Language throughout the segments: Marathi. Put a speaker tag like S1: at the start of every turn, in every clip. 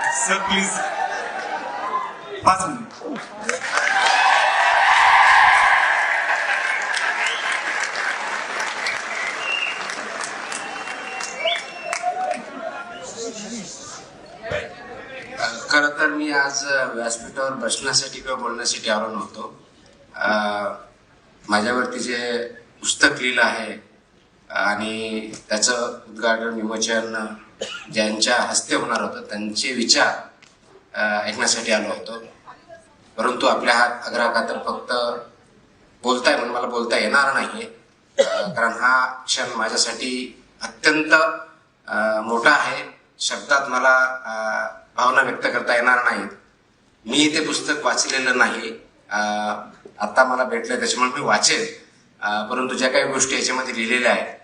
S1: Sir please 5 minute.
S2: खरं तर मी आज व्यासपीठावर बसण्यासाठी किंवा बोलण्यासाठी आलो नव्हतो. माझ्यावरती जे पुस्तक लिहिलं आहे आणि त्याचं उद्घाटन विमोचन ज्यांच्या हस्ते होणार होतं त्यांचे विचार ऐकण्यासाठी आलो होतो. परंतु आपल्या आग्रहाखातर फक्त बोलताय म्हणून मला बोलता येणार नाहीये, कारण हा क्षण माझ्यासाठी अत्यंत मोठा आहे. शब्दात मला भावना व्यक्त करता येणार नाहीत. मी ते पुस्तक वाचलेलं नाही, आता मला भेटलं त्याच्यामुळे मी वाचेल. परंतु ज्या काही गोष्टी याच्यामध्ये लिहिलेल्या आहेत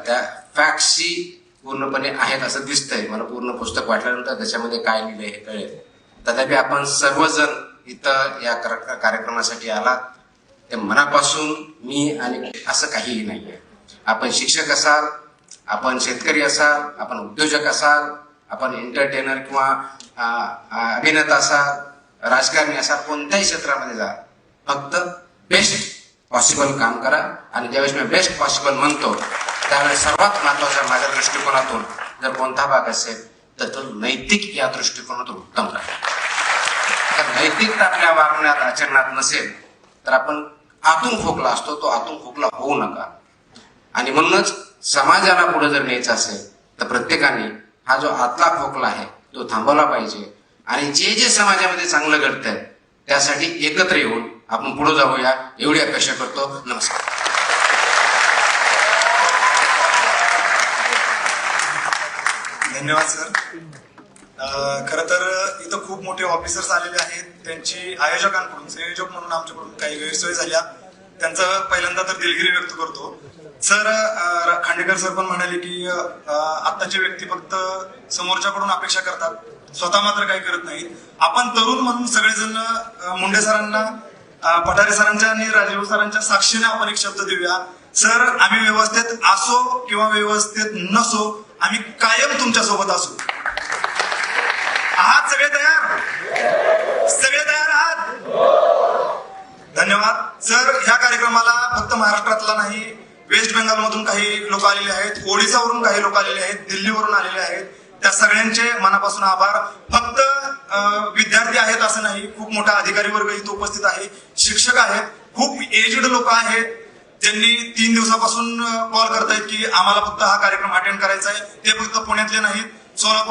S2: त्या फॅक्टशी पूर्णपणे आहेत असं दिसतंय. मला पूर्ण पुस्तक वाटल्यानंतर त्याच्यामध्ये काय लिहिलंय हे कळेल. तथापि आपण सर्वजण इथं या कार्यक्रमासाठी आलात ते मनापासून मी आणि असं काहीही नाहीये. आपण शिक्षक असाल, आपण शेतकरी असाल, आपण उद्योजक असाल, आपण एंटरटेनर किंवा अभिनेता असाल, राजकारणी असाल, कोणत्याही क्षेत्रामध्ये जा, फक्त बेस्ट पॉसिबल काम करा. आणि ज्यावेळेस मी बेस्ट पॉसिबल म्हणतो त्यावेळेस सर्वात महत्वाचा माझ्या दृष्टिकोनातून जर कोणता भाग असेल तर तो नैतिक या दृष्टिकोनातून उत्तम राहील. तर नैतिकता आपल्या वागण्यात आचरणात नसेल तर आपण आतून खोकला असतो, तो आतून खोकला होऊ नका. आणि म्हणूनच समाजाला पुढे जर न्यायचं असेल तर प्रत्येकाने हा जो आतला खोकला आहे तो थांबवला पाहिजे. आणि जे जे समाजामध्ये चांगलं घडतंय त्यासाठी एकत्र येऊन आपण पुढे जाऊया एवढी अपेक्षा करतो. नमस्कार.
S1: धन्यवाद सर. खर तर इथं खूप मोठे ऑफिसर्स आलेले आहेत. त्यांची आयोजकांकडून संयोजक म्हणून आमच्याकडून काही गैरसोय झाल्या, त्यांचं पहिल्यांदा तर दिलगिरी व्यक्त करतो. सर खांडेकर सर पण म्हणाले की आत्ताचे व्यक्ती फक्त समोरच्याकडून अपेक्षा करतात, स्वतः मात्र काही करत नाहीत. आपण तरुण म्हणून सगळेजण मुंडे सरांना, पठारे सरांच्या आणि राजीव सरांच्या साक्षीने आपण एक शब्द देऊया. सर आम्ही व्यवस्थेत असो किंवा व्यवस्थेत नसो, आम्ही कायम तुमच्या सोबत असू. आहात सगळे तयार? सगळे तयार आहात? धन्यवाद सर. ह्या कार्यक्रमाला फक्त महाराष्ट्रातला नाही, वेस्ट बेंगॉल मधून काही लोक आलेले आहेत, ओडिसावरून काही लोक आलेले आहेत, दिल्लीवरून आलेले आहेत. त्या सगळ्यांचे मनापासून आभार. फक्त विद्यार्थी आहेत असं नाही, खूप मोठा अधिकारी वर्ग इथे उपस्थित आहे, शिक्षक आहेत, खूप एज्ड लोक आहेत ज्यांनी 3 दिवसापासून कॉल करतायत की आम्हाला फक्त हा कार्यक्रम अटेंड करायचा आहे. ते फक्त पुण्यातले नाहीत, सोलापूर